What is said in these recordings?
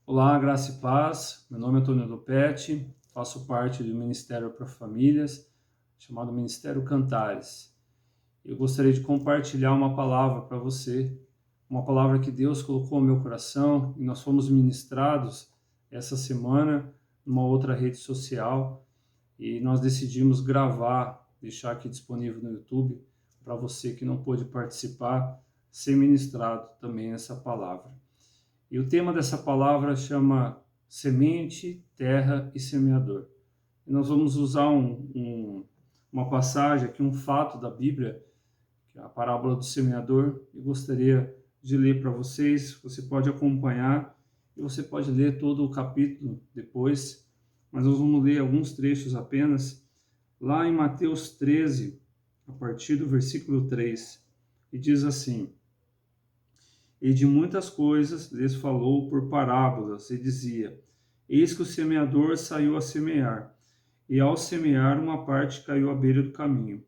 Olá, graça e paz. Meu nome é Antônio Dopete, faço parte do Ministério para Famílias, chamado Ministério Cantares. Eu gostaria de compartilhar uma palavra para você, uma palavra que Deus colocou no meu coração e nós fomos ministrados essa semana numa outra rede social e nós decidimos gravar, deixar aqui disponível no YouTube para você que não pôde participar, ser ministrado também essa palavra. E o tema dessa palavra chama semente, terra e semeador. E nós vamos usar uma passagem aqui, um fato da Bíblia, que é a parábola do semeador. Eu gostaria de ler para vocês, você pode acompanhar e você pode ler todo o capítulo depois, mas nós vamos ler alguns trechos apenas, lá em Mateus 13, a partir do versículo 3, e diz assim: E de muitas coisas lhes falou por parábolas, e dizia: Eis que o semeador saiu a semear, e ao semear uma parte caiu à beira do caminho,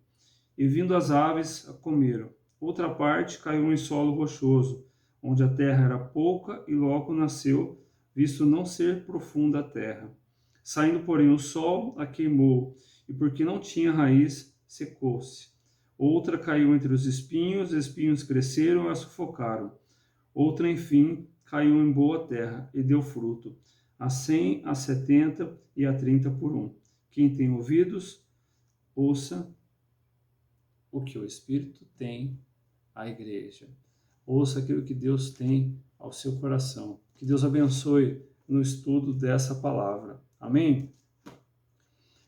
e vindo as aves a comeram. Outra parte caiu em solo rochoso, onde a terra era pouca, e logo nasceu, visto não ser profunda a terra. Saindo, porém, o sol a queimou, e porque não tinha raiz, secou-se. Outra caiu entre os espinhos cresceram e a sufocaram. Outra, enfim, caiu em boa terra e deu fruto, a 100, a 70 e a 30 por um. Quem tem ouvidos, ouça o que o Espírito tem à igreja. Ouça aquilo que Deus tem ao seu coração. Que Deus abençoe no estudo dessa palavra. Amém?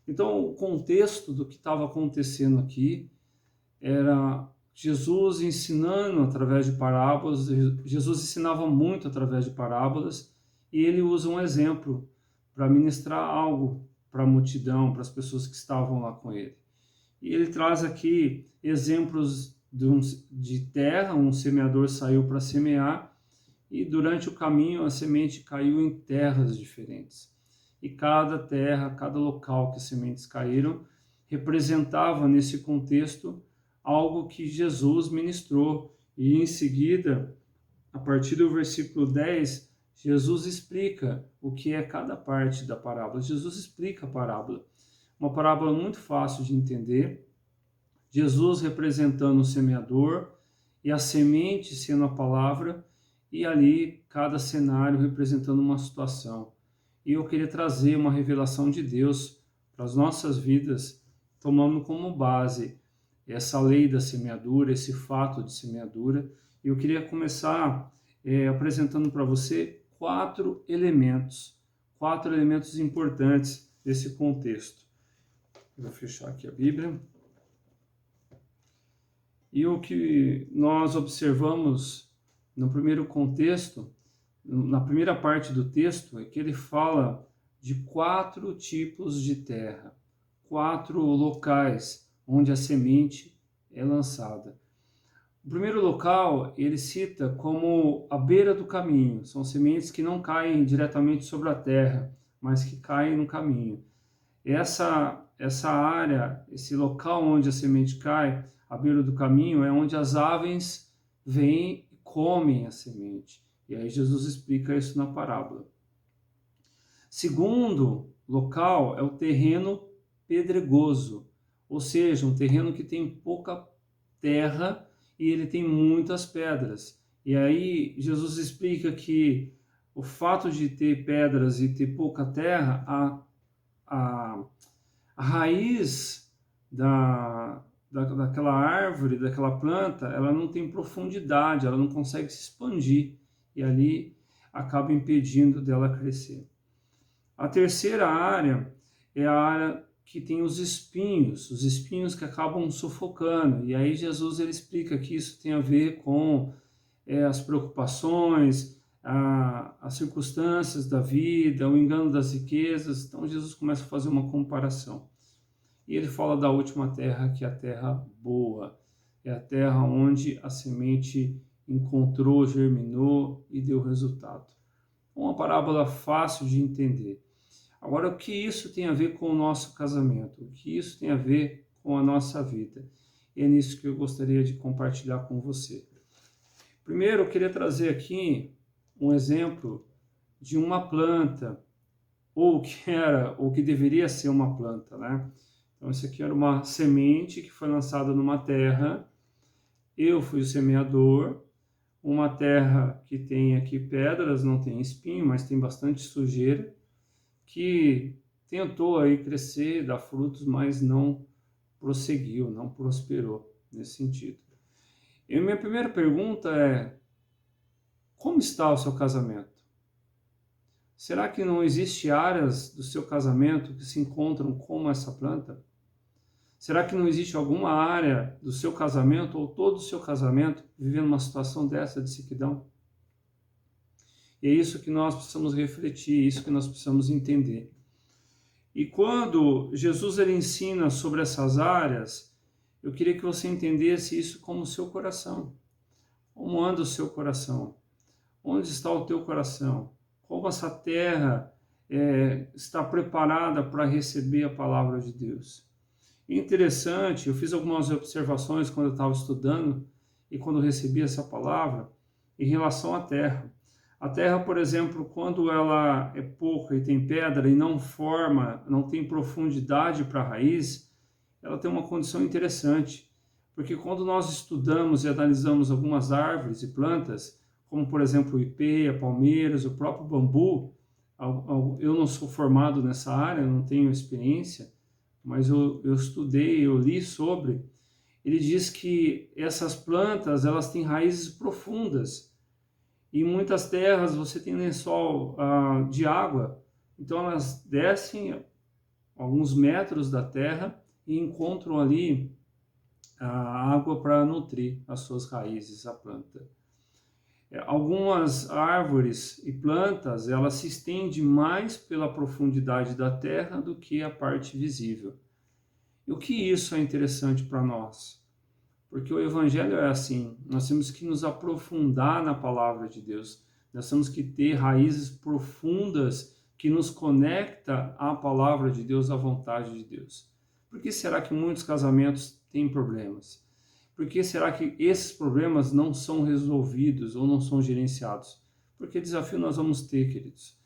Então, o contexto do que estava acontecendo aqui era Jesus ensinando através de parábolas. Jesus ensinava muito através de parábolas e ele usa um exemplo para ministrar algo para a multidão, para as pessoas que estavam lá com ele. E ele traz aqui exemplos de terra. Um semeador saiu para semear e durante o caminho a semente caiu em terras diferentes. E cada terra, cada local que as sementes caíram, representava nesse contexto algo que Jesus ministrou. E em seguida, a partir do versículo 10, Jesus explica o que é cada parte da parábola. Jesus explica a parábola. Uma parábola muito fácil de entender. Jesus representando o semeador e a semente sendo a palavra, e ali cada cenário representando uma situação. E eu queria trazer uma revelação de Deus para as nossas vidas, tomando como base essa lei da semeadura, esse fato de semeadura. E eu queria começar apresentando para você quatro elementos importantes desse contexto. Eu vou fechar aqui a Bíblia. E o que nós observamos no primeiro contexto, na primeira parte do texto, é que ele fala de 4 tipos de terra, 4 locais onde a semente é lançada. O primeiro local ele cita como a beira do caminho. São sementes que não caem diretamente sobre a terra, mas que caem no caminho. Essa área, esse local onde a semente cai, à beira do caminho, é onde as aves vêm e comem a semente. E aí Jesus explica isso na parábola. Segundo local é o terreno pedregoso, ou seja, um terreno que tem pouca terra e ele tem muitas pedras. E aí Jesus explica que o fato de ter pedras e ter pouca terra, a raiz daquela árvore, daquela planta, ela não tem profundidade, ela não consegue se expandir e ali acaba impedindo dela crescer. A terceira área é a área que tem os espinhos que acabam sufocando. E aí Jesus ele explica que isso tem a ver com as preocupações, as circunstâncias da vida, o engano das riquezas. Então Jesus começa a fazer uma comparação. E ele fala da última terra, que é a terra boa. É a terra onde a semente encontrou, germinou e deu resultado. Uma parábola fácil de entender. Agora, o que isso tem a ver com o nosso casamento? O que isso tem a ver com a nossa vida? E é nisso que eu gostaria de compartilhar com você. Primeiro, eu queria trazer aqui um exemplo de uma planta, ou que deveria ser uma planta, né? Então, isso aqui era uma semente que foi lançada numa terra. Eu fui o semeador, uma terra que tem aqui pedras, não tem espinho, mas tem bastante sujeira, que tentou aí crescer, dar frutos, mas não prosseguiu, não prosperou nesse sentido. E minha primeira pergunta é: como está o seu casamento? Será que não existe áreas do seu casamento que se encontram como essa planta? Será que não existe alguma área do seu casamento ou todo o seu casamento vivendo uma situação dessa de sequidão? E é isso que nós precisamos refletir, isso que nós precisamos entender. E quando Jesus ele ensina sobre essas áreas, eu queria que você entendesse isso como o seu coração. Como anda o seu coração? Onde está o teu coração? Como essa terra está preparada para receber a palavra de Deus? Interessante, eu fiz algumas observações quando eu estava estudando e quando recebi essa palavra em relação à terra. A terra, por exemplo, quando ela é pouca e tem pedra e não forma, não tem profundidade para a raiz, ela tem uma condição interessante, porque quando nós estudamos e analisamos algumas árvores e plantas, como por exemplo o ipê, a palmeiras, o próprio bambu, eu não sou formado nessa área, não tenho experiência, mas eu estudei, eu li sobre, ele diz que essas plantas, elas têm raízes profundas, e em muitas terras você tem lençol de água, então elas descem alguns metros da terra e encontram ali a água para nutrir as suas raízes, a planta. Algumas árvores e plantas, elas se estendem mais pela profundidade da terra do que a parte visível. E o que isso é interessante para nós? Porque o Evangelho é assim, nós temos que nos aprofundar na palavra de Deus, nós temos que ter raízes profundas que nos conecta à palavra de Deus, à vontade de Deus. Por que será que muitos casamentos têm problemas? Por que será que esses problemas não são resolvidos ou não são gerenciados? Porque desafio nós vamos ter, queridos.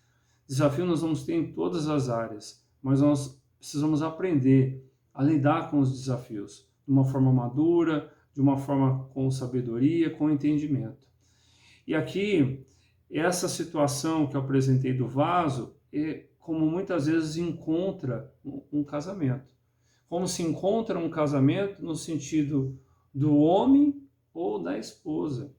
Desafio nós vamos ter em todas as áreas, mas nós precisamos aprender a lidar com os desafios de uma forma madura, de uma forma com sabedoria, com entendimento. E aqui, essa situação que eu apresentei do vaso é como muitas vezes encontra um casamento. Como se encontra um casamento no sentido do homem ou da esposa.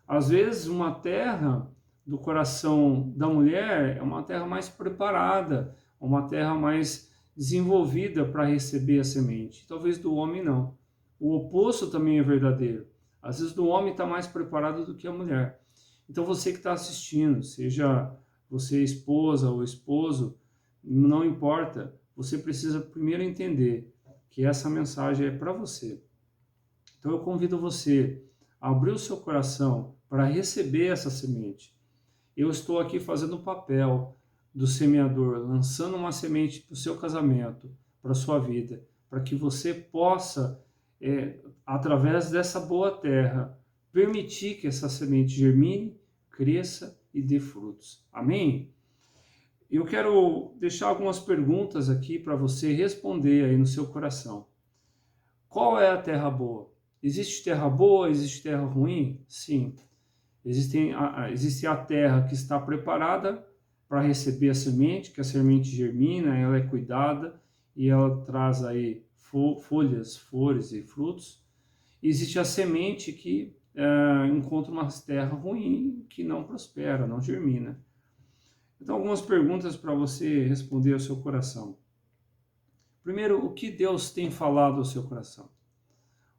Às vezes, uma terra do coração da mulher é uma terra mais preparada, uma terra mais desenvolvida para receber a semente. Talvez do homem não. O oposto também é verdadeiro. Às vezes, do homem está mais preparado do que a mulher. Então, você que está assistindo, seja você esposa ou esposo, não importa, você precisa primeiro entender que essa mensagem é para você. Então eu convido você a abrir o seu coração para receber essa semente. Eu estou aqui fazendo o papel do semeador, lançando uma semente para o seu casamento, para a sua vida, para que você possa, através dessa boa terra, permitir que essa semente germine, cresça e dê frutos. Amém? Eu quero deixar algumas perguntas aqui para você responder aí no seu coração. Qual é a terra boa? Existe terra boa, existe terra ruim? Sim. Existe a terra que está preparada para receber a semente, que a semente germina, ela é cuidada e ela traz aí folhas, flores e frutos. Existe a semente que encontra uma terra ruim, que não prospera, não germina. Então, algumas perguntas para você responder ao seu coração. Primeiro, o que Deus tem falado ao seu coração?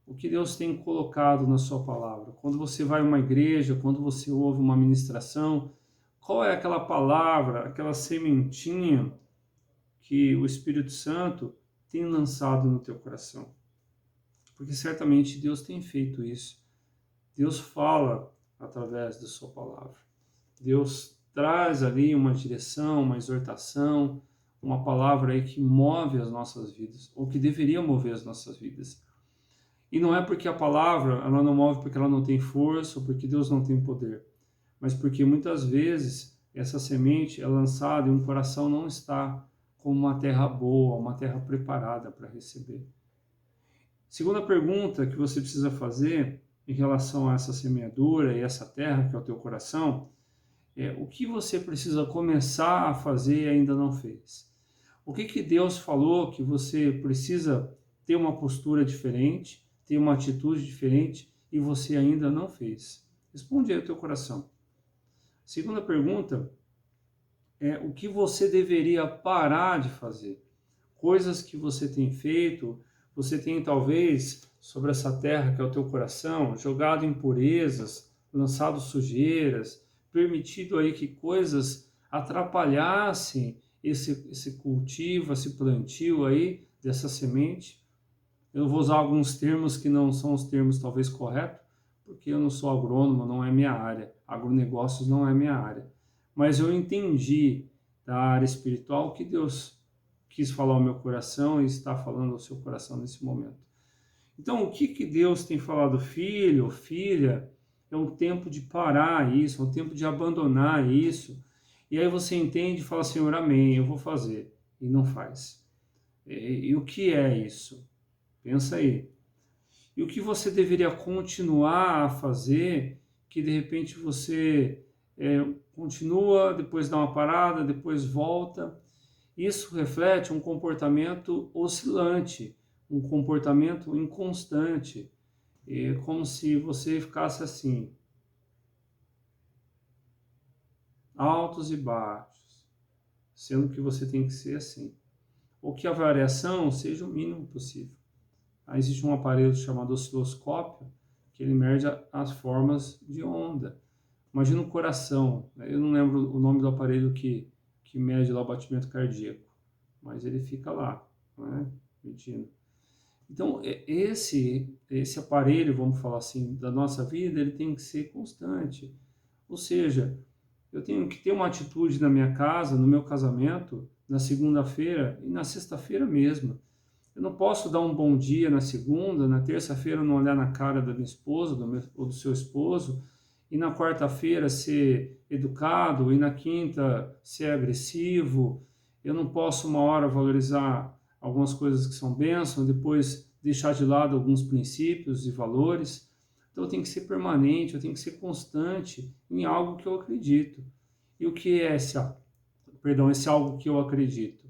O que Deus tem colocado na sua palavra? Quando você vai a uma igreja, quando você ouve uma ministração, qual é aquela palavra, aquela sementinha que o Espírito Santo tem lançado no teu coração? Porque certamente Deus tem feito isso. Deus fala através da sua palavra. Deus traz ali uma direção, uma exortação, uma palavra aí que move as nossas vidas, ou que deveria mover as nossas vidas. E não é porque a palavra, ela não move porque ela não tem força, ou porque Deus não tem poder, mas porque muitas vezes essa semente é lançada e um coração não está como uma terra boa, uma terra preparada para receber. Segunda pergunta que você precisa fazer em relação a essa semeadura e essa terra que é o teu coração é o que você precisa começar a fazer e ainda não fez. O que Deus falou que você precisa ter uma postura diferente, ter uma atitude diferente e você ainda não fez? Responde aí o teu coração. Segunda pergunta é o que você deveria parar de fazer. Coisas que você tem feito, você tem talvez sobre essa terra que é o teu coração, jogado impurezas, lançado sujeiras, permitido aí que coisas atrapalhassem esse cultivo, esse plantio aí dessa semente. Eu vou usar alguns termos que não são os termos talvez corretos, porque eu não sou agrônomo, não é minha área. Agronegócios não é minha área. Mas eu entendi da área espiritual que Deus quis falar ao meu coração e está falando ao seu coração nesse momento. Então, o que Deus tem falado, filho, filha, é um tempo de parar isso, é um tempo de abandonar isso. E aí você entende e fala, Senhor, amém, eu vou fazer. E não faz. E o que é isso? Pensa aí. E o que você deveria continuar a fazer, que de repente você continua, depois dá uma parada, depois volta. Isso reflete um comportamento oscilante, um comportamento inconstante. É como se você ficasse assim, altos e baixos, sendo que você tem que ser assim. Ou que a variação seja o mínimo possível. Aí existe um aparelho chamado osciloscópio, que ele mede as formas de onda. Imagina o coração, eu não lembro o nome do aparelho que mede lá o batimento cardíaco, mas ele fica lá, né, medindo. Então, esse aparelho, vamos falar assim, da nossa vida, ele tem que ser constante. Ou seja, eu tenho que ter uma atitude na minha casa, no meu casamento, na segunda-feira e na sexta-feira mesmo. Eu não posso dar um bom dia na segunda, na terça-feira não olhar na cara da minha esposa ou do seu esposo, e na quarta-feira ser educado, e na quinta ser agressivo. Eu não posso uma hora valorizar algumas coisas que são bênçãos, depois deixar de lado alguns princípios e valores. Então eu tenho que ser permanente, eu tenho que ser constante em algo que eu acredito. E o que é esse algo que eu acredito?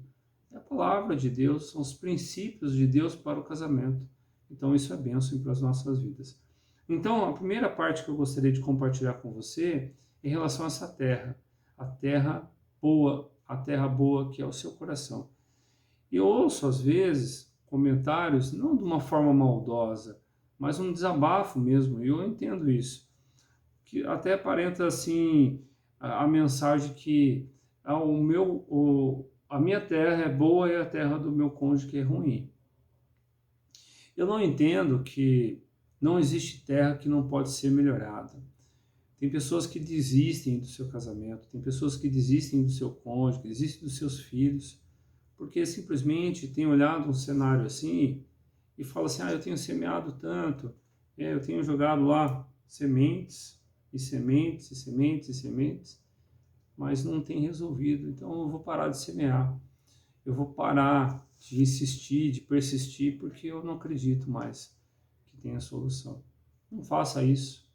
É a palavra de Deus, são os princípios de Deus para o casamento. Então isso é bênção para as nossas vidas. Então a primeira parte que eu gostaria de compartilhar com você é em relação a essa terra, a terra boa que é o seu coração. E eu ouço às vezes comentários, não de uma forma maldosa, mas um desabafo mesmo, e eu entendo isso, que até aparenta assim a mensagem que a minha terra é boa e a terra do meu cônjuge que é ruim. Eu não entendo que não existe terra que não pode ser melhorada. Tem pessoas que desistem do seu casamento, tem pessoas que desistem do seu cônjuge, desistem dos seus filhos, porque simplesmente tem olhado um cenário assim e fala assim, eu tenho semeado tanto, eu tenho jogado lá sementes, e sementes, e sementes, e sementes, mas não tem resolvido, então eu vou parar de semear, eu vou parar de insistir, de persistir, porque eu não acredito mais que tenha solução. Não faça isso,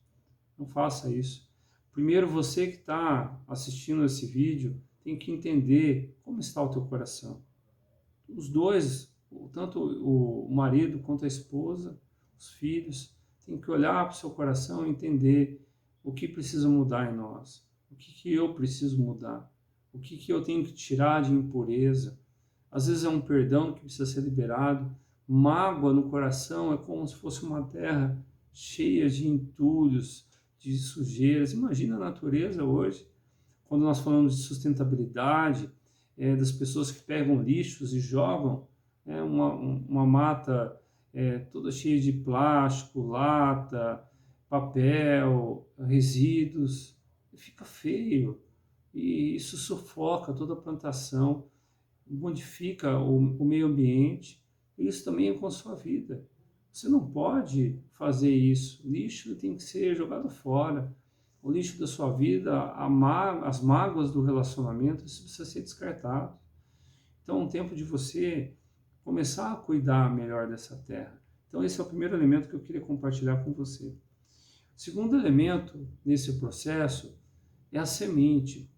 não faça isso. Primeiro, você que está assistindo esse vídeo, tem que entender como está o teu coração. Os dois, tanto o marido quanto a esposa, os filhos, tem que olhar para o seu coração e entender o que precisa mudar em nós, o que eu preciso mudar, o que eu tenho que tirar de impureza. Às vezes é um perdão que precisa ser liberado. Mágoa no coração é como se fosse uma terra cheia de entulhos, de sujeiras. Imagina a natureza hoje, quando nós falamos de sustentabilidade, das pessoas que pegam lixos e jogam, uma mata toda cheia de plástico, lata, papel, resíduos, fica feio e isso sufoca toda a plantação, modifica o meio ambiente, e isso também é com a sua vida. Você não pode fazer isso, lixo tem que ser jogado fora, o lixo da sua vida, as mágoas do relacionamento, isso precisa ser descartado. Então é um tempo de você começar a cuidar melhor dessa terra. Então esse é o primeiro elemento que eu queria compartilhar com você. O segundo elemento nesse processo é a semente.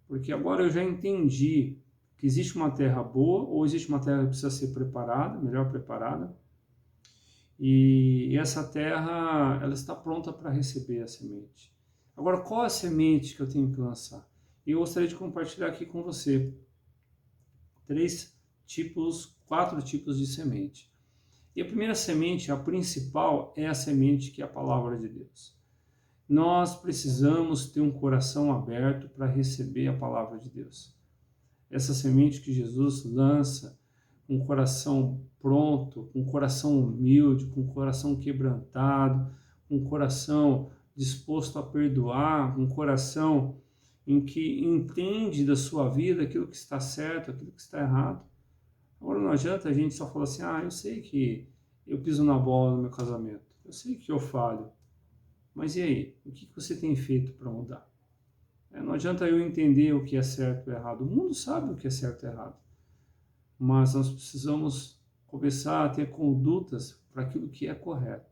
Porque agora eu já entendi que existe uma terra boa ou existe uma terra que precisa ser preparada, melhor preparada. E essa terra, ela está pronta para receber a semente. Agora, qual é a semente que eu tenho que lançar? Eu gostaria de compartilhar aqui com você 4 tipos de semente. E a primeira semente, a principal, é a semente que é a palavra de Deus. Nós precisamos ter um coração aberto para receber a palavra de Deus. Essa semente que Jesus lança, com um coração pronto, com um coração humilde, com um coração quebrantado, com um coração disposto a perdoar, um coração em que entende da sua vida aquilo que está certo, aquilo que está errado. Agora não adianta a gente só falar assim, eu sei que eu piso na bola no meu casamento, eu sei que eu falho, mas e aí? O que você tem feito para mudar? Não adianta eu entender o que é certo e errado. O mundo sabe o que é certo e errado. Mas nós precisamos começar a ter condutas para aquilo que é correto.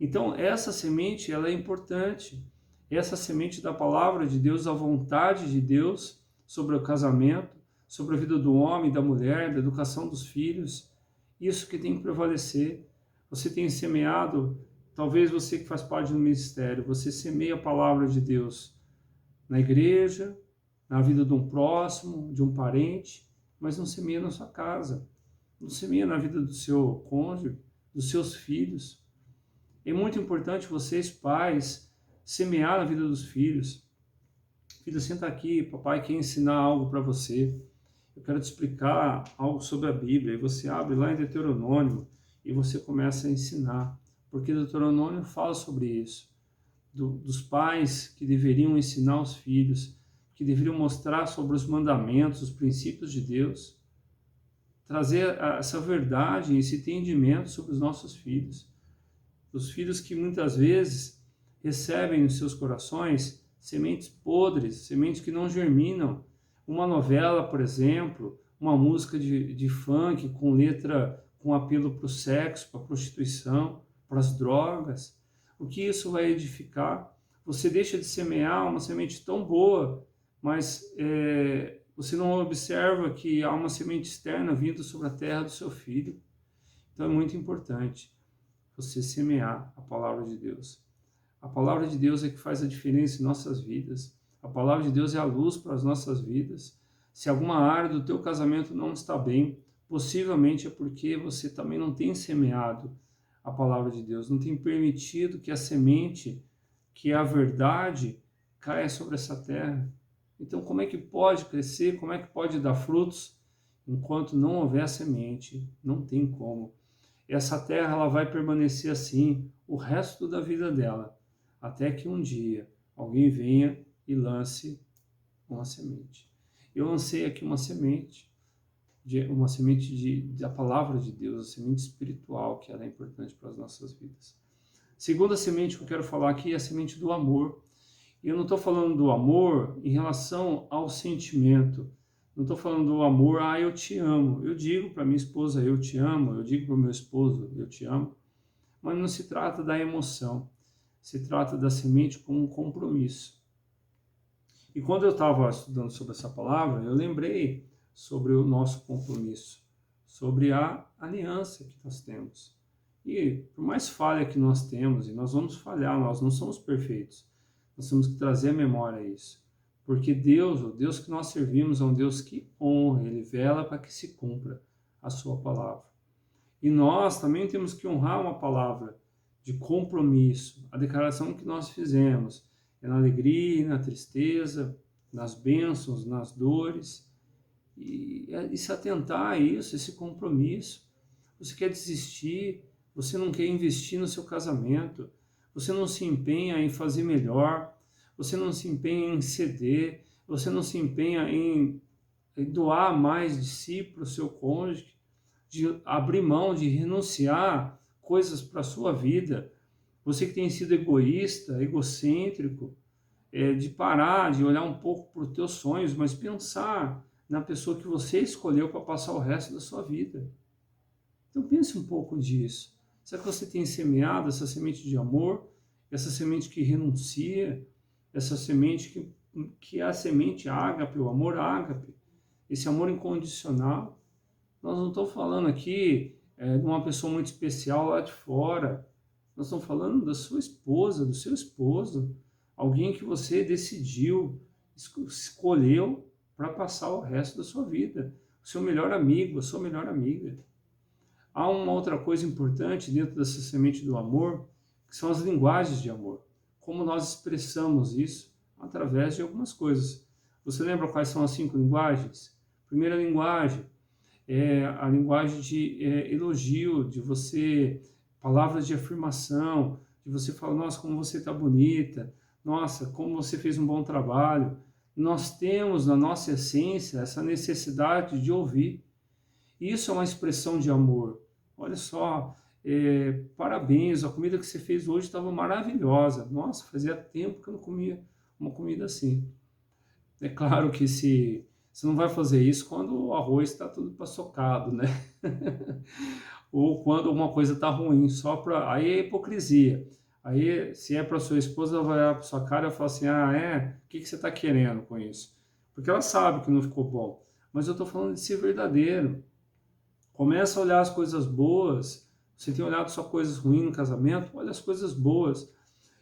Então, essa semente, ela é importante. Essa semente da palavra de Deus, a vontade de Deus sobre o casamento, sobre a vida do homem, da mulher, da educação dos filhos. Isso que tem que prevalecer. Você tem semeado, talvez você que faz parte do ministério, você semeia a palavra de Deus na igreja, na vida de um próximo, de um parente, mas não semeia na sua casa, não semeia na vida do seu cônjuge, dos seus filhos. É muito importante vocês, pais, semear na vida dos filhos. Filho, senta aqui, papai quer ensinar algo para você. Eu quero te explicar algo sobre a Bíblia. E você abre lá em Deuteronômio e você começa a ensinar, porque Deuteronômio fala sobre isso. Dos pais que deveriam ensinar os filhos, que deveriam mostrar sobre os mandamentos, os princípios de Deus, trazer essa verdade, esse entendimento sobre os nossos filhos. Os filhos que muitas vezes recebem nos seus corações sementes podres, sementes que não germinam. Uma novela, por exemplo, uma música de funk com letra, com apelo para o sexo, para a prostituição, para as drogas. O que isso vai edificar? Você deixa de semear uma semente tão boa, mas você não observa que há uma semente externa vindo sobre a terra do seu filho. Então é muito importante você semear a palavra de Deus. A palavra de Deus é que faz a diferença em nossas vidas. A palavra de Deus é a luz para as nossas vidas. Se alguma área do teu casamento não está bem, possivelmente é porque você também não tem semeado a palavra de Deus, não tem permitido que a semente, que é a verdade, caia sobre essa terra. Então, como é que pode crescer, como é que pode dar frutos, enquanto não houver semente? Não tem como. Essa terra ela vai permanecer assim o resto da vida dela, até que um dia alguém venha e lance uma semente. Eu lancei aqui uma semente da palavra de Deus, a semente espiritual, que ela é importante para as nossas vidas. Segunda semente que eu quero falar aqui é a semente do amor. E eu não estou falando do amor em relação ao sentimento. Não estou falando do amor, eu te amo. Eu digo para minha esposa, eu te amo. Eu digo para o meu esposo, eu te amo. Mas não se trata da emoção. Se trata da semente como um compromisso. E quando eu estava estudando sobre essa palavra, eu lembrei sobre o nosso compromisso, sobre a aliança que nós temos. E por mais falha que nós temos, e nós vamos falhar, nós não somos perfeitos, nós temos que trazer à memória isso. Porque Deus, o Deus que nós servimos, é um Deus que honra, Ele vela para que se cumpra a sua palavra. E nós também temos que honrar uma palavra de compromisso, a declaração que nós fizemos, é na alegria, na tristeza, nas bênçãos, nas dores, e se atentar a isso, esse compromisso. Você quer desistir, você não quer investir no seu casamento, você não se empenha em fazer melhor, você não se empenha em ceder, você não se empenha em doar mais de si para o seu cônjuge, de abrir mão, de renunciar coisas para a sua vida. Você que tem sido egoísta, egocêntrico, de parar, de olhar um pouco para os teus sonhos, mas pensar na pessoa que você escolheu para passar o resto da sua vida. Então pense um pouco disso. Será que você tem semeado essa semente de amor, essa semente que renuncia, essa semente que é a semente ágape, o amor ágape, esse amor incondicional? Nós não estamos falando aqui de uma pessoa muito especial lá de fora. Nós estamos falando da sua esposa, do seu esposo, alguém que você decidiu, escolheu para passar o resto da sua vida, o seu melhor amigo, a sua melhor amiga. Há uma outra coisa importante dentro dessa semente do amor, que são as linguagens de amor. Como nós expressamos isso através de algumas coisas. Você lembra quais são as 5 linguagens? Primeira linguagem é a linguagem de elogio, de você, palavras de afirmação, de você falar, nossa, como você está bonita, nossa, como você fez um bom trabalho. Nós temos na nossa essência essa necessidade de ouvir. Isso é uma expressão de amor. Olha só, parabéns, a comida que você fez hoje estava maravilhosa. Nossa, fazia tempo que eu não comia uma comida assim. É claro que se você não vai fazer isso quando o arroz está tudo paçocado, né? Ou quando alguma coisa está ruim, só para... Aí é hipocrisia. Aí, se é para sua esposa, ela vai olhar para sua cara e falar assim, o que você está querendo com isso? Porque ela sabe que não ficou bom. Mas eu estou falando de ser verdadeiro. Começa a olhar as coisas boas. Você tem olhado só coisas ruins no casamento? Olha as coisas boas.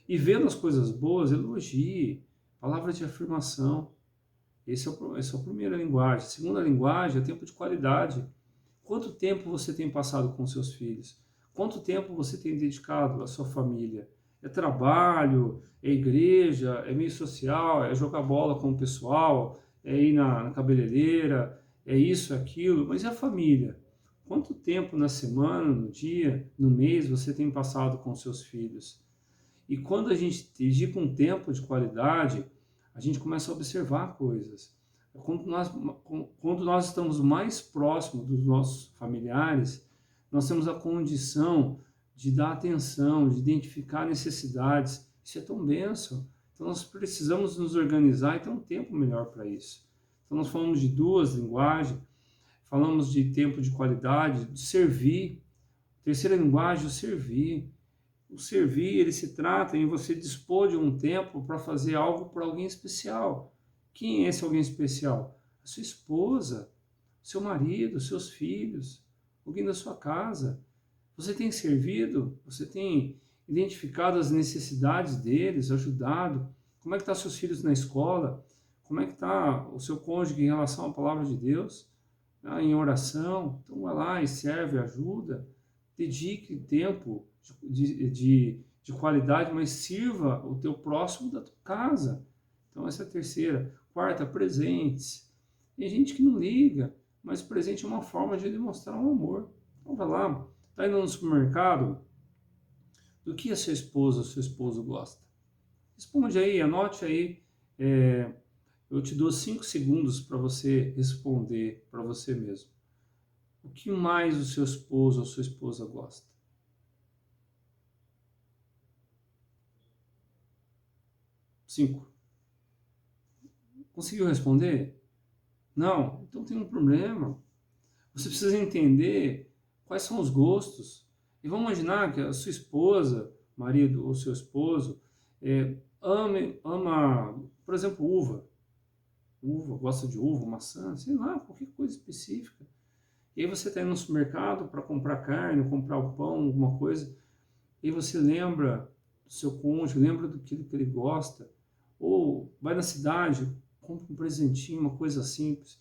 E vendo as coisas boas, elogie. Palavras de afirmação. Essa é a primeira linguagem. A segunda linguagem é tempo de qualidade. Quanto tempo você tem passado com seus filhos? Quanto tempo você tem dedicado à sua família? É trabalho, é igreja, é meio social, é jogar bola com o pessoal, é ir na cabeleireira, é isso, é aquilo, mas e a família? Quanto tempo na semana, no dia, no mês você tem passado com seus filhos? E quando a gente dedica um tempo de qualidade, a gente começa a observar coisas. Quando nós estamos mais próximos dos nossos familiares, nós temos a condição de dar atenção, de identificar necessidades. Isso é tão benção. Então nós precisamos nos organizar e ter um tempo melhor para isso. Então nós falamos de 2 linguagens, falamos de tempo de qualidade, de servir. Terceira linguagem, o servir. O servir, ele se trata em você dispor de um tempo para fazer algo para alguém especial. Quem é esse alguém especial? A sua esposa, seu marido, seus filhos, alguém da sua casa. Você tem servido? Você tem identificado as necessidades deles, ajudado? Como é que estão seus filhos na escola? Como é que está o seu cônjuge em relação à palavra de Deus? Em oração? Então vai lá e serve, ajuda. Dedique tempo de qualidade, mas sirva o teu próximo da tua casa. Então essa é a terceira. Quarta, presentes. Tem gente que não liga, mas presente é uma forma de demonstrar um amor. Então vai lá, está indo no supermercado, do que a sua esposa ou seu esposo gosta? Responde aí, anote aí. Eu te dou 5 segundos para você responder para você mesmo. O que mais o seu esposo ou sua esposa gosta? 5. Conseguiu responder? Não? Então tem um problema. Você precisa entender quais são os gostos. E vamos imaginar que a sua esposa, marido ou seu esposo, ama, por exemplo, uva, gosta de uva, maçã, sei lá, qualquer coisa específica. E aí você está indo no supermercado para comprar carne, comprar o pão, alguma coisa, e você lembra do seu cônjuge, lembra do que ele gosta, ou vai na cidade, compra um presentinho, uma coisa simples,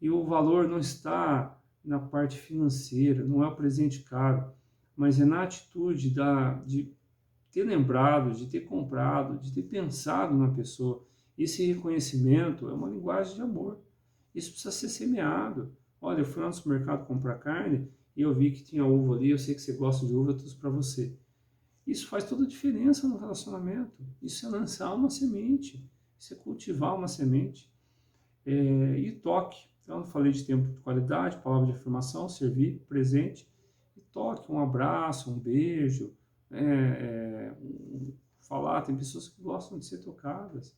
e o valor não está na parte financeira, não é o presente caro, mas é na atitude de ter lembrado, de ter comprado, de ter pensado na pessoa. Esse reconhecimento é uma linguagem de amor. Isso precisa ser semeado. Olha, eu fui lá no supermercado comprar carne e eu vi que tinha uva ali, eu sei que você gosta de uva, eu trouxe para você. Isso faz toda a diferença no relacionamento. Isso é lançar uma semente, isso é cultivar uma semente. E toque. Então, eu falei de tempo de qualidade, palavra de afirmação, servir, presente. E toque, um abraço, um beijo, falar, tem pessoas que gostam de ser tocadas.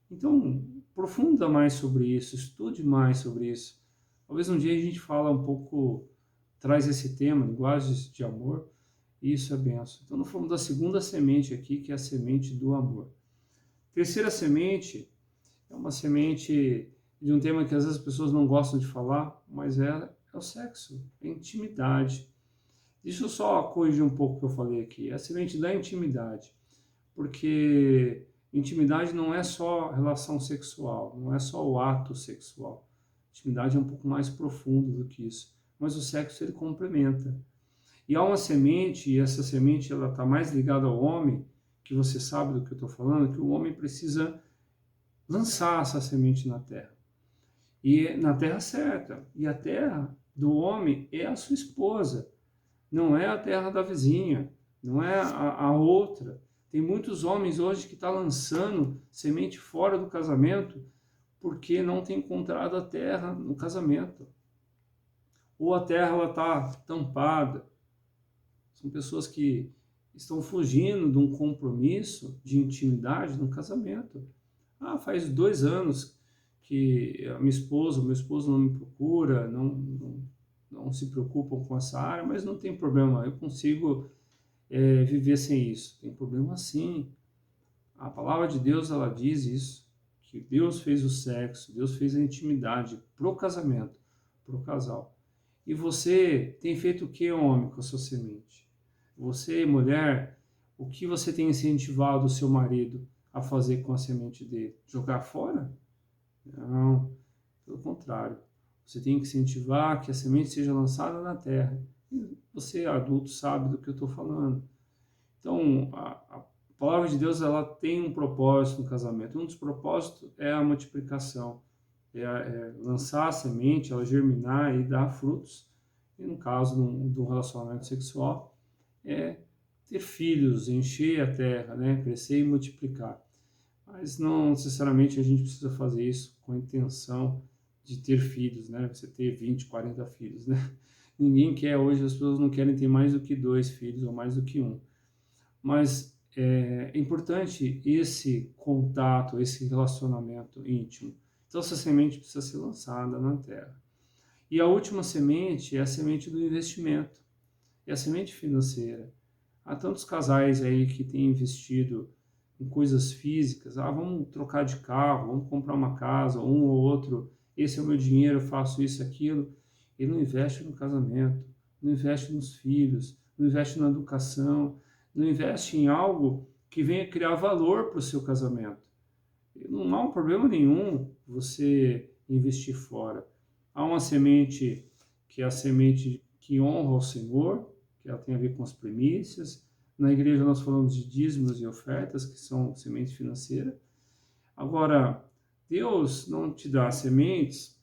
Então, aprofunda mais sobre isso, estude mais sobre isso. Talvez um dia a gente fala um pouco, traz esse tema, linguagens de amor, e isso é benção. Então, nós falamos da segunda semente aqui, que é a semente do amor. Terceira semente é uma semente de um tema que às vezes as pessoas não gostam de falar, mas é o sexo, é a intimidade. Deixa eu só corrigir um pouco o que eu falei aqui. É a semente da intimidade, porque intimidade não é só relação sexual, não é só o ato sexual. Intimidade é um pouco mais profundo do que isso, mas o sexo ele complementa. E há uma semente, e essa semente ela está mais ligada ao homem, que você sabe do que eu estou falando, que o homem precisa lançar essa semente na terra. E na terra certa. E a terra do homem é a sua esposa, não é a terra da vizinha, não é a outra. Tem muitos homens hoje que estão lançando semente fora do casamento porque não tem encontrado a terra no casamento. Ou a terra está tampada. São pessoas que estão fugindo de um compromisso de intimidade no casamento. Faz 2 anos que a minha esposa, o meu esposo não me procura, não se preocupam com essa área, mas não tem problema, eu consigo viver sem isso. Tem problema sim. A palavra de Deus, ela diz isso, que Deus fez o sexo, Deus fez a intimidade pro casamento, pro casal. E você tem feito o que, homem, com a sua semente? Você, mulher, o que você tem incentivado o seu marido a fazer com a semente dele? Jogar fora? Não, pelo contrário. Você tem que incentivar que a semente seja lançada na terra. E você, adulto, sabe do que eu estou falando. Então, a palavra de Deus ela tem um propósito no casamento. Um dos propósitos é a multiplicação. É lançar a semente, ela germinar e dar frutos. E no caso de um relacionamento sexual, é ter filhos, encher a terra, né? Crescer e multiplicar. Mas não necessariamente a gente precisa fazer isso com a intenção de ter filhos, né? Você ter 20, 40 filhos, né? Ninguém quer hoje, as pessoas não querem ter mais do que 2 filhos ou mais do que 1. Mas é importante esse contato, esse relacionamento íntimo. Então essa semente precisa ser lançada na terra. E a última semente é a semente do investimento, é a semente financeira. Há tantos casais aí que têm investido em coisas físicas, vamos trocar de carro, vamos comprar uma casa, um ou outro, esse é o meu dinheiro, eu faço isso, aquilo. Ele não investe no casamento, não investe nos filhos, não investe na educação, não investe em algo que venha criar valor para o seu casamento. Não há um problema nenhum você investir fora. Há uma semente que é a semente que honra o Senhor, que ela tem a ver com as primícias. Na igreja nós falamos de dízimos e ofertas, que são semente financeira. Agora, Deus não te dá sementes,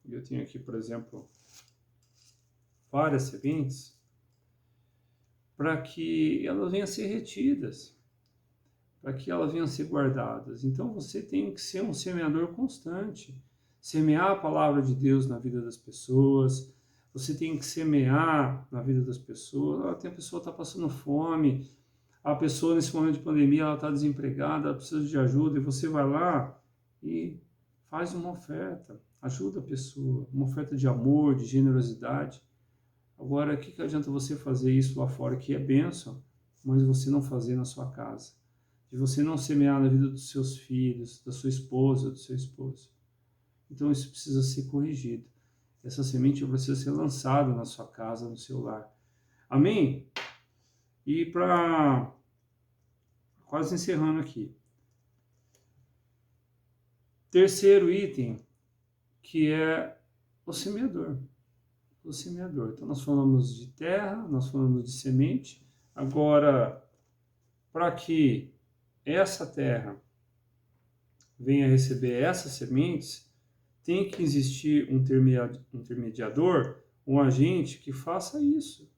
eu tenho aqui, por exemplo, várias sementes, para que elas venham a ser retidas, para que elas venham a ser guardadas. Então você tem que ser um semeador constante, semear a palavra de Deus na vida das pessoas, você tem que semear na vida das pessoas. Tem a pessoa que está passando fome, a pessoa nesse momento de pandemia ela está desempregada, ela precisa de ajuda, e você vai lá e faz uma oferta, ajuda a pessoa, uma oferta de amor, de generosidade. Agora, o que adianta você fazer isso lá fora, que é bênção, mas você não fazer na sua casa? De você não semear na vida dos seus filhos, da sua esposa, do seu esposo. Então, isso precisa ser corrigido. Essa semente precisa ser lançada na sua casa, no seu lar. Amém? E para quase encerrando aqui. Terceiro item, que é o semeador. O semeador. Então, nós falamos de terra, nós falamos de semente. Agora, para que essa terra venha receber essas sementes, tem que existir um intermediador, um agente que faça isso,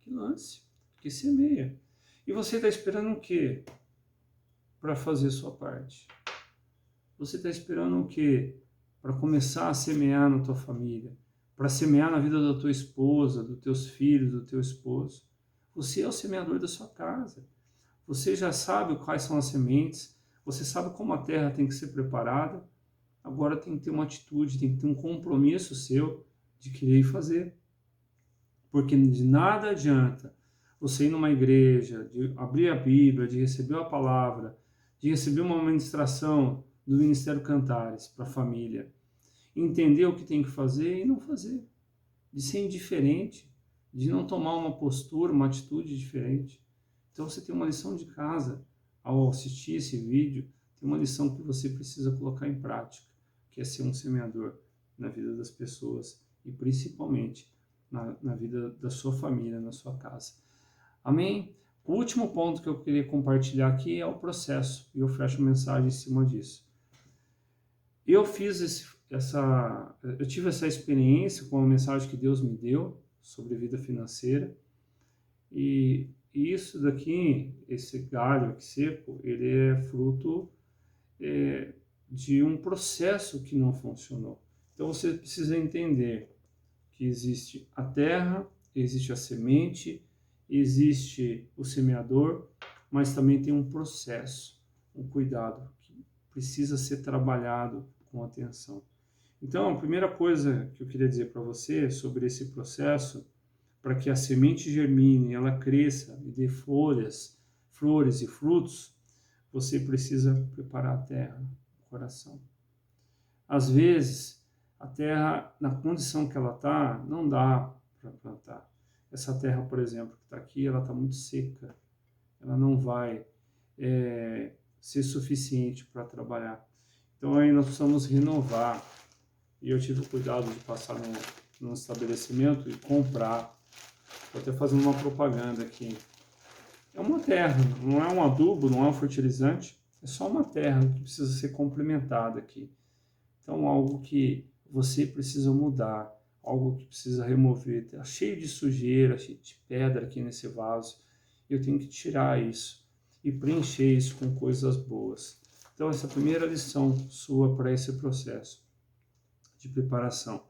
que lance, que semeia. E você está esperando o quê para fazer sua parte? Você está esperando o quê para começar a semear na tua família? Para semear na vida da tua esposa, dos teus filhos, do teu esposo? Você é o semeador da sua casa. Você já sabe quais são as sementes, você sabe como a terra tem que ser preparada. Agora tem que ter uma atitude, tem que ter um compromisso seu de querer fazer. Porque de nada adianta você ir numa igreja, de abrir a Bíblia, de receber a palavra, de receber uma ministração do Ministério Cantares para a família, entender o que tem que fazer e não fazer, de ser indiferente, de não tomar uma postura, uma atitude diferente. Então você tem uma lição de casa ao assistir esse vídeo, tem uma lição que você precisa colocar em prática, que é ser um semeador na vida das pessoas e principalmente na vida da sua família, na sua casa. Amém? O último ponto que eu queria compartilhar aqui é o processo, e eu fecho a mensagem em cima disso. Eu tive essa experiência com a mensagem que Deus me deu sobre vida financeira, e isso daqui, esse galho aqui seco, ele é fruto de um processo que não funcionou. Então você precisa entender que existe a terra, existe a semente, existe o semeador, mas também tem um processo, um cuidado que precisa ser trabalhado com atenção. Então, a primeira coisa que eu queria dizer para você sobre esse processo, para que a semente germine, ela cresça e dê folhas, flores e frutos, você precisa preparar a terra, o coração. Às vezes, a terra, na condição que ela está, não dá para plantar. Essa terra, por exemplo, que está aqui, ela está muito seca. Ela não vai ser suficiente para trabalhar. Então, aí nós precisamos renovar. E eu tive o cuidado de passar num estabelecimento e comprar. Estou até fazendo uma propaganda aqui. É uma terra, não é um adubo, não é um fertilizante. É só uma terra que precisa ser complementada aqui. Então, algo que você precisa mudar, algo que precisa remover. Está cheio de sujeira, cheio de pedra aqui nesse vaso. Eu tenho que tirar isso e preencher isso com coisas boas. Então, essa é a primeira lição sua para esse processo de preparação.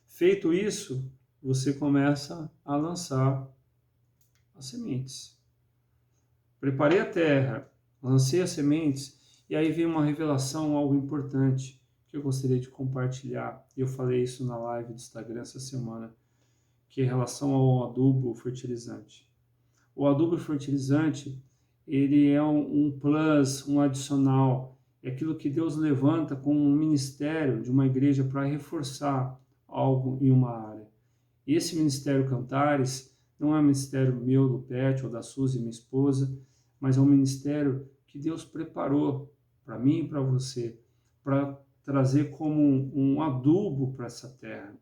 Feito isso, você começa a lançar as sementes. Preparei a terra, lancei as sementes, e aí vem uma revelação, algo importante, que eu gostaria de compartilhar. Eu falei isso na live do Instagram essa semana, que é em relação ao adubo fertilizante. O adubo fertilizante, ele é um plus, um adicional, é aquilo que Deus levanta como um ministério de uma igreja para reforçar algo em uma área. E esse ministério Cantares não é um ministério meu, do Pet, ou da Suzy, minha esposa, mas é um ministério que Deus preparou para mim e para você, para trazer como um adubo para essa terra.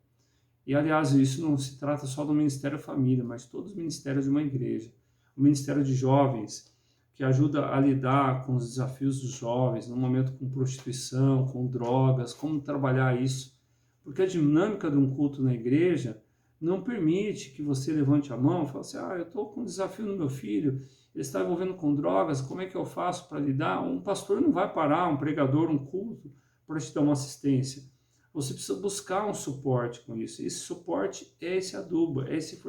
E, aliás, isso não se trata só do Ministério Família, mas todos os ministérios de uma igreja. O Ministério de Jovens, que ajuda a lidar com os desafios dos jovens, no momento com prostituição, com drogas, como trabalhar isso. Porque a dinâmica de um culto na igreja não permite que você levante a mão e fale assim, eu estou com um desafio no meu filho, ele está envolvendo com drogas, como é que eu faço para lidar? Um pastor não vai parar, um pregador, um culto, para te dar uma assistência. Você precisa buscar um suporte com isso. Esse suporte é esse adubo, é esse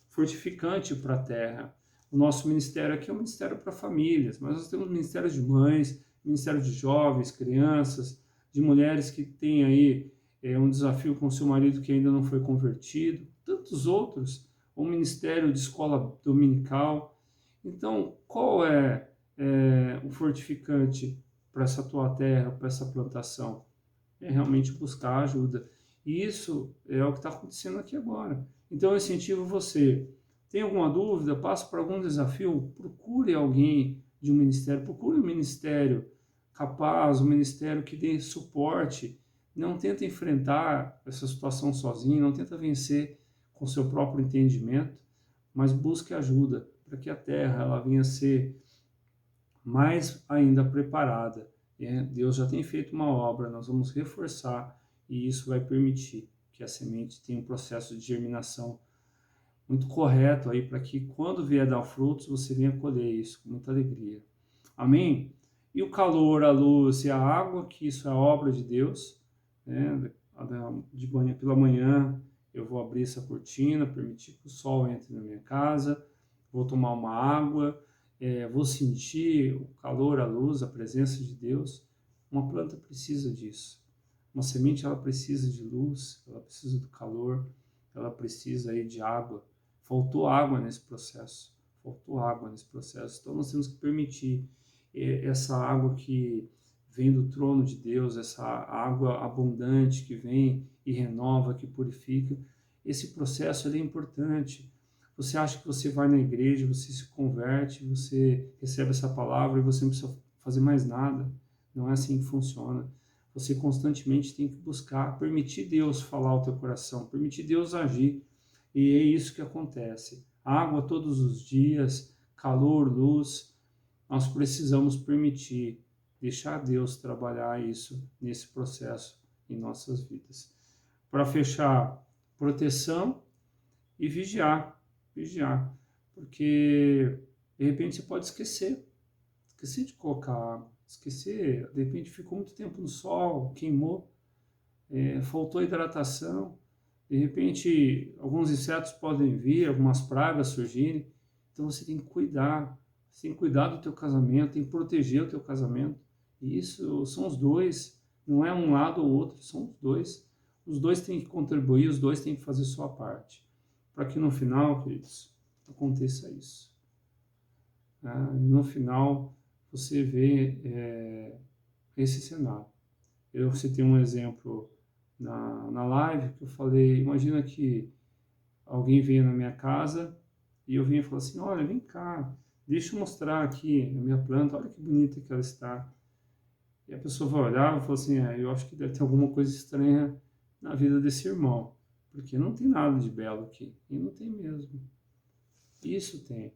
fortificante para a terra. O nosso ministério aqui é um ministério para famílias, mas nós temos ministérios de mães, ministério de jovens, crianças, de mulheres que têm aí um desafio com seu marido que ainda não foi convertido, tantos outros, um ministério de escola dominical. Então, qual é o fortificante para essa tua terra, para essa plantação? É realmente buscar ajuda. E isso é o que está acontecendo aqui agora. Então eu incentivo você. Tem alguma dúvida? Passa por algum desafio? Procure alguém de um ministério. Procure um ministério capaz, um ministério que dê suporte. Não tenta enfrentar essa situação sozinho, não tenta vencer com seu próprio entendimento, mas busque ajuda para que a terra ela venha a ser mais ainda preparada. Deus já tem feito uma obra, nós vamos reforçar e isso vai permitir que a semente tenha um processo de germinação muito correto aí para que quando vier dar frutos você venha colher isso com muita alegria. Amém? E o calor, a luz e a água, que isso é obra de Deus, né? De manhã, pela manhã eu vou abrir essa cortina, permitir que o sol entre na minha casa, vou tomar uma água, vou sentir o calor, a luz, a presença de Deus. Uma planta precisa disso. Uma semente, ela precisa de luz, ela precisa do calor, ela precisa aí de água. Faltou água nesse processo. Faltou água nesse processo. Então nós temos que permitir essa água que vem do trono de Deus, essa água abundante que vem e renova, que purifica. Esse processo é importante. Você acha que você vai na igreja, você se converte, você recebe essa palavra e você não precisa fazer mais nada. Não é assim que funciona. Você constantemente tem que buscar, permitir Deus falar ao teu coração, permitir Deus agir. E é isso que acontece. Água todos os dias, calor, luz. Nós precisamos permitir, deixar Deus trabalhar isso nesse processo em nossas vidas. Para fechar, proteção e vigiar. Vigiar. Porque, de repente, você pode esquecer de colocar água, esquecer, de repente ficou muito tempo no sol, queimou, faltou hidratação, de repente alguns insetos podem vir, algumas pragas surgirem, então você tem que cuidar, do teu casamento, tem que proteger o teu casamento, e isso são os dois, não é um lado ou outro, são os dois têm que contribuir, os dois têm que fazer sua parte, para que no final, queridos, aconteça isso. No final, você vê esse cenário. Eu citei um exemplo na live que eu falei, imagina que alguém veio na minha casa e eu vinha e falava assim, olha, vem cá, deixa eu mostrar aqui a minha planta, olha que bonita que ela está. E a pessoa vai olhar e falar assim, eu acho que deve ter alguma coisa estranha na vida desse irmão, porque não tem nada de belo aqui, e não tem mesmo. Isso tem.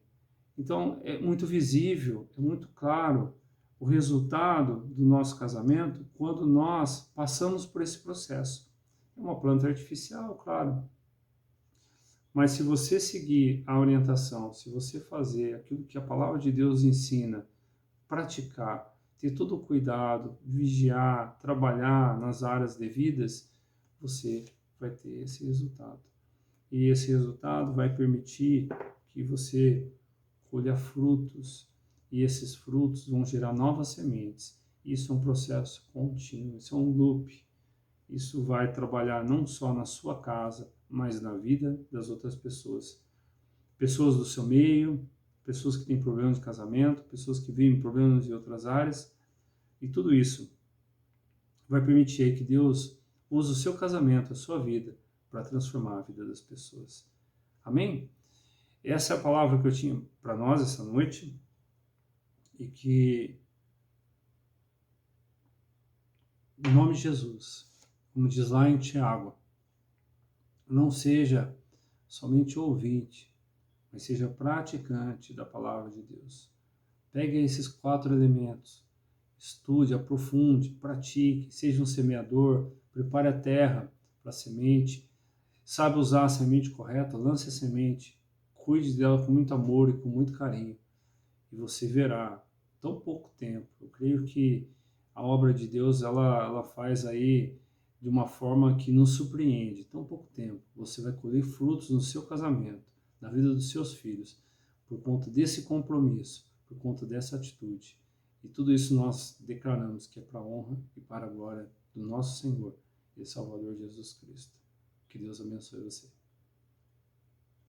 Então, é muito visível, é muito claro o resultado do nosso casamento quando nós passamos por esse processo. É uma planta artificial, claro. Mas se você seguir a orientação, se você fazer aquilo que a palavra de Deus ensina, praticar, ter todo o cuidado, vigiar, trabalhar nas áreas devidas, você vai ter esse resultado. E esse resultado vai permitir que você colha frutos, e esses frutos vão gerar novas sementes. Isso é um processo contínuo, isso é um loop. Isso vai trabalhar não só na sua casa, mas na vida das outras pessoas. Pessoas do seu meio, pessoas que têm problemas de casamento, pessoas que vivem problemas em outras áreas. E tudo isso vai permitir que Deus use o seu casamento, a sua vida, para transformar a vida das pessoas. Amém? Essa é a palavra que eu tinha para nós essa noite e que, em nome de Jesus, como diz lá em Tiago, não seja somente ouvinte, mas seja praticante da palavra de Deus. Pegue esses 4 elementos, estude, aprofunde, pratique, seja um semeador, prepare a terra para a semente, sabe usar a semente correta, lance a semente, cuide dela com muito amor e com muito carinho. E você verá, tão pouco tempo, eu creio que a obra de Deus, ela faz aí de uma forma que nos surpreende, tão pouco tempo, você vai colher frutos no seu casamento, na vida dos seus filhos, por conta desse compromisso, por conta dessa atitude. E tudo isso nós declaramos que é para a honra e para a glória do nosso Senhor e Salvador Jesus Cristo. Que Deus abençoe você.